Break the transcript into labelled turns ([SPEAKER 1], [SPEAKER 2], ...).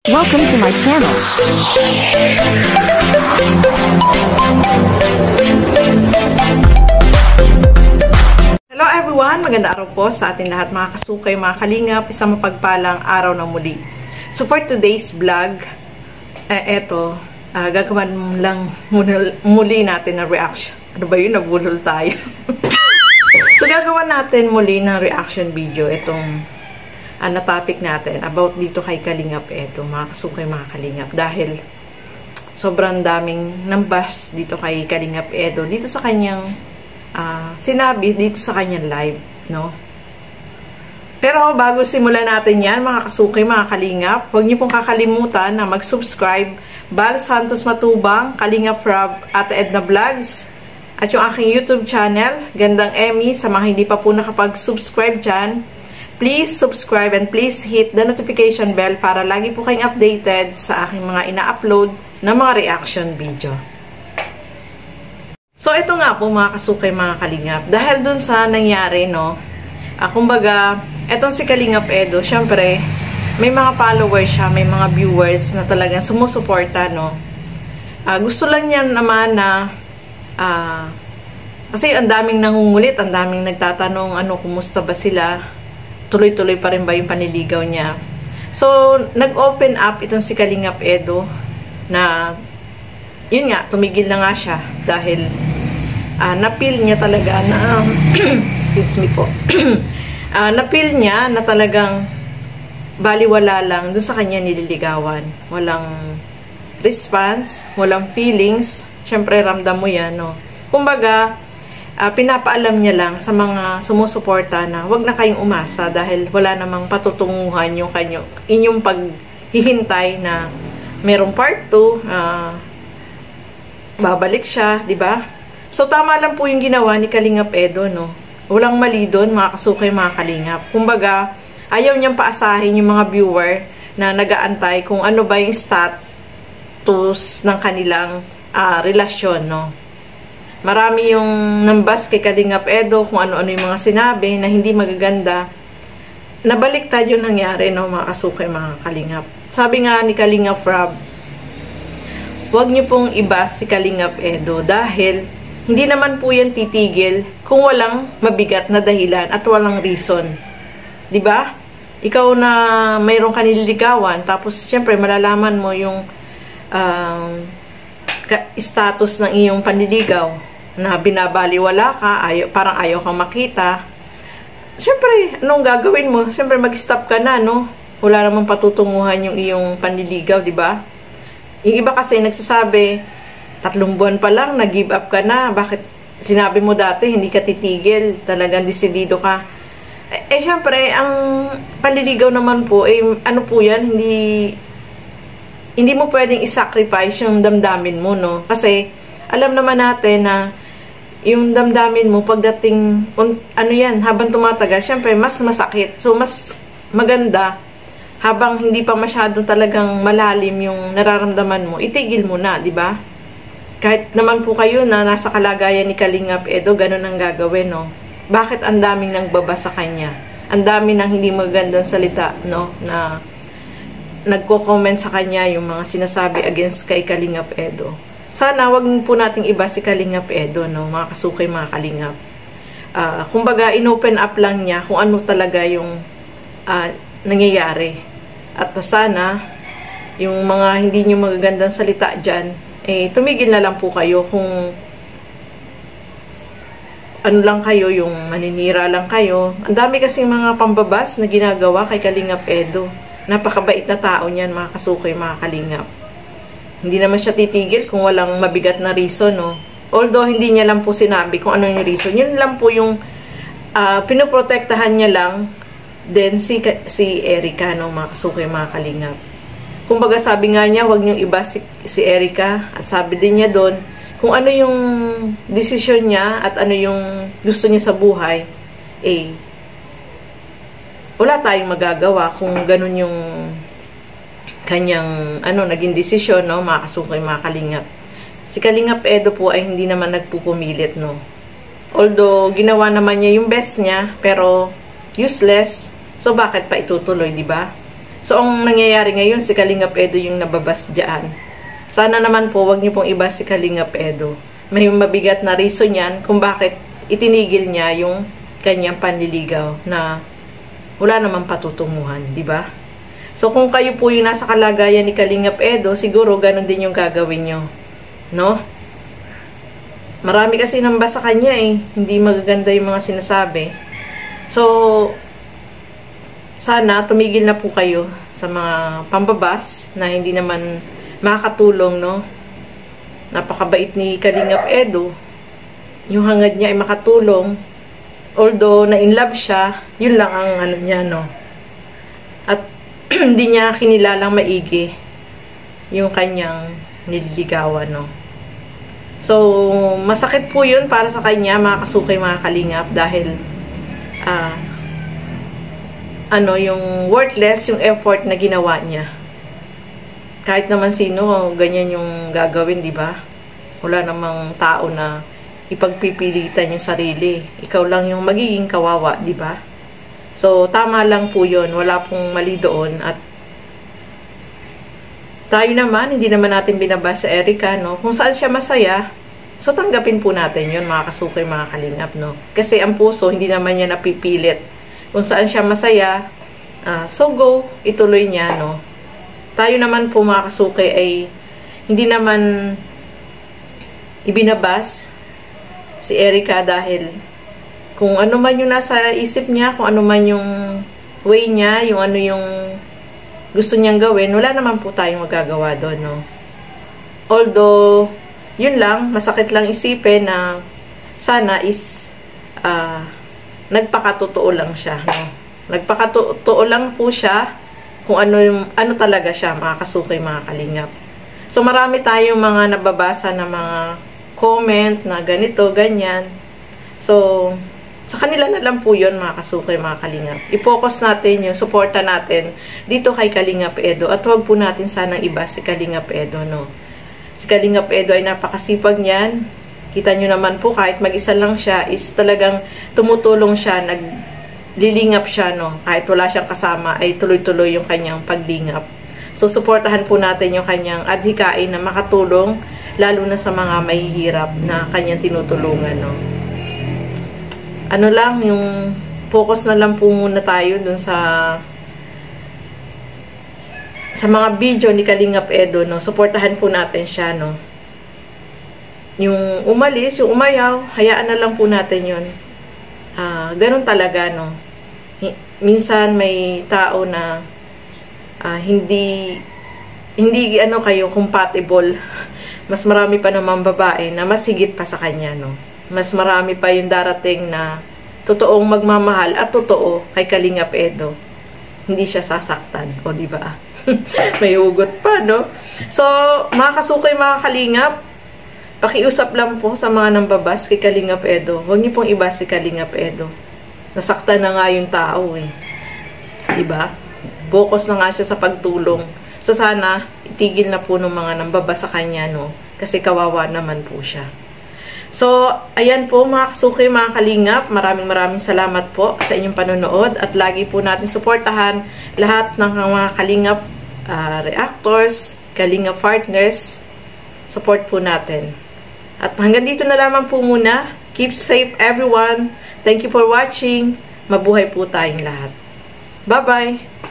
[SPEAKER 1] Welcome to my channel. Hello everyone! Maganda araw po sa ating lahat mga kasukay, mga kalingap. Isang mapagpalang araw na muli. So for today's vlog, gagawin lang muli natin na reaction. Ano ba yun? Nabulol tayo. So gagawin natin muli ng reaction video itong na topic natin about dito kay Kalingap Edo, mga kasukay, mga kalingap, dahil sobrang daming nambas dito kay Kalingap Edo dito sa kanyang sinabi dito sa kanyang live, no? Pero bago simulan natin yan, mga kasukay, mga kalingap, huwag niyo pong kakalimutan na mag-subscribe Bal Santos Matubang, Kalingap Rob at Edna Vlogs, at yung aking YouTube channel, Gandang Emmy. Sa mga hindi pa po nakapag-subscribe dyan, please subscribe and please hit the notification bell para lagi po kayong updated sa aking mga ina-upload na mga reaction video. So, ito nga po mga kasukay, mga kalingap. Dahil dun sa nangyari, no, kumbaga, etong si Kalingap Edo, syempre, may mga followers siya, may mga viewers na talagang sumusuporta, no. Gusto lang niya naman na, kasi ang daming nangungulit, ang daming nagtatanong, kumusta ba sila? Tuloy-tuloy pa rin ba yung paniligaw niya? So, nag-open up itong si Kalingap Edo na, yun nga, tumigil na nga siya dahil na-feel niya talaga na, excuse me po, na-feel niya na talagang baliwala lang dun sa kanya nililigawan. Walang response, walang feelings. Syempre, ramdam mo yan, no? Kumbaga, pinapaalam niya lang sa mga sumusuporta na wag na kayong umasa dahil wala namang patutunguhan yung inyong paghihintay na merong part 2, babalik siya, di ba? So, tama lang po yung ginawa ni Kalingap Edo, no? Walang mali doon, mga kasukay, mga kalingap. Kumbaga, ayaw niyang paasahin yung mga viewer na nag-aantay kung ano ba yung status ng kanilang relasyon, no? Marami yung nambas kay Kalingap Edo kung ano-ano yung mga sinabi na hindi magaganda. Nabaliktad yung nangyari, no, mga kasukay, mga kalingap. Sabi nga ni Kalingap Rob, huwag niyo pong iba si Kalingap Edo dahil hindi naman po yan titigil kung walang mabigat na dahilan at walang reason. 'Di ba? Ikaw na mayroong kanililigawan, tapos syempre malalaman mo yung status ng iyong panliligaw na binabaliwala ka, parang ayaw kang makita. Syempre, anong gagawin mo? Syempre mag-stop ka na, no? Wala namang patutunguhan yung iyong panliligaw, 'di ba? Yung iba kasi nagsasabi, 3 buwan pa lang, nag-give up ka na. Bakit sinabi mo dati, hindi ka titigil, talagang desidido ka. Syempre, ang panliligaw naman po, ano po yan, hindi mo pwedeng i-sacrifice yung damdamin mo, no? Kasi, alam naman natin na yung damdamin mo, pagdating, habang tumatagal, syempre, mas masakit. So, mas maganda, habang hindi pa masyadong talagang malalim yung nararamdaman mo, itigil mo na, di ba? Kahit naman po kayo na nasa kalagayan ni Kalingap Edo, ganun ang gagawin, no? Bakit ang daming nangbaba sa kanya? Ang dami ng hindi magandang salita, no? Na nagko-comment sa kanya yung mga sinasabi against kay Kalingap Edo. Sana wag po nating iba si Kalingap Edo, no? Mga kasukay, mga kalingap. Kumbaga, in-open up lang niya kung ano talaga yung nangyayari. At sana, yung mga hindi nyo magagandang salita dyan, tumigil na lang po kayo kung ano lang kayo, yung maninira lang kayo. Ang dami kasing mga pambabas na ginagawa kay Kalingap Edo. Napakabait na tao niyan, mga kasukay, mga kalingap. Hindi naman siya titigil kung walang mabigat na reason, no? Although, hindi niya lang po sinabi kung ano yung reason. Yun lang po yung pinoprotektahan niya lang din si Erica, no, mga kasukay, mga kalingap. Kumbaga, sabi nga niya, huwag niyong iba si Erica. At sabi din niya doon, kung ano yung desisyon niya at ano yung gusto niya sa buhay, wala tayong magagawa kung ganun yung kanyang, naging desisyon, no, mga kasukay, mga kalingap. Si Kalingap Edo po ay hindi naman nagpupumilit, no. Although, ginawa naman niya yung best niya, pero useless. So, bakit pa itutuloy, di ba? So, ang nangyayari ngayon, si Kalingap Edo yung nababas dyan. Sana naman po, wag niyo pong iba si Kalingap Edo. May mabigat na reason yan kung bakit itinigil niya yung kanyang panliligaw na wala namang patutunguhan, di ba? So, kung kayo po yung nasa kalagayan ni Kalingap Edo, siguro ganun din yung gagawin nyo. No? Marami kasi namba sa kanya eh. Hindi magaganda yung mga sinasabi. So, sana tumigil na po kayo sa mga pambabas na hindi naman makakatulong, no? Napakabait ni Kalingap Edo. Yung hangad niya ay makatulong. Although na-inlove siya, yun lang ang ano niya, no? At hindi niya kinilalang maigi yung kanyang nililigawan, no? So, masakit po yun para sa kanya, mga kasukay, mga kalingap, dahil yung worthless yung effort na ginawa niya. Kahit naman sino, ganyan yung gagawin, di ba? Wala namang tao na ipagpipilitan yung sarili. Ikaw lang yung magiging kawawa, di ba? So, tama lang po yun. Wala pong mali doon. At tayo naman, hindi naman natin binabasa sa Erica, no? Kung saan siya masaya, so tanggapin po natin yun, mga kasukay, mga kalingap, no? Kasi ang puso, hindi naman niya napipilit. Kung saan siya masaya, so go, ituloy niya, no? Tayo naman po, mga kasukay, ay hindi naman ibinabas si Erica dahil kung ano man yung nasa isip niya, kung ano man yung way niya, yung ano yung gusto niyang gawin, wala naman po tayong magagawa doon, no? Although, yun lang, masakit lang isipin na sana is nagpakatotoo lang siya, no? Nagpakatotoo lang po siya kung ano talaga siya, mga kasukay, mga kalingap. So, marami tayong mga nababasa na mga comment na ganito, ganyan. So, sa kanila na lang po yun, mga kasukay, mga kalingap. I-focus natin yung suporta natin dito kay Kalingap Edo. At huwag po natin sanang iba si Kalingap Edo, no? Si Kalingap Edo ay napakasipag niyan. Kita nyo naman po, kahit mag-isa lang siya, is talagang tumutulong siya, naglilingap siya, no? Kahit wala siyang kasama, ay tuloy-tuloy yung kanyang paglingap. So, suportahan po natin yung kanyang adhikain na makatulong, lalo na sa mga mahihirap na kanyang tinutulungan, no? Ano lang, yung focus na lang po muna tayo dun sa mga video ni Kalingap Edo, no? Suportahan po natin siya, no? Yung umalis, yung umayaw, hayaan na lang po natin yun. Ganun talaga, no? Minsan may tao na hindi kayo compatible. Mas marami pa naman babae na mas higit pa sa kanya, no? Mas marami pa yung darating na totoong magmamahal at totoo kay Kalingap Edo. Hindi siya sasaktan. O, di ba? May hugot pa, no? So, mga kasukay, mga kalingap, pakiusap lang po sa mga nambabas kay Kalingap Edo. Huwag niyo pong iba si Kalingap Edo. Nasaktan na nga yung tao, eh. Di ba? Focus na nga siya sa pagtulong. So, sana, itigil na po ng mga nambabas sa kanya, no? Kasi kawawa naman po siya. So, ayan po mga kasukay, mga kalingap. Maraming salamat po sa inyong panonood. At lagi po natin suportahan lahat ng mga kalingap reactors, kalingap partners. Support po natin. At hanggang dito na lamang po muna. Keep safe everyone. Thank you for watching. Mabuhay po tayong lahat. Bye-bye!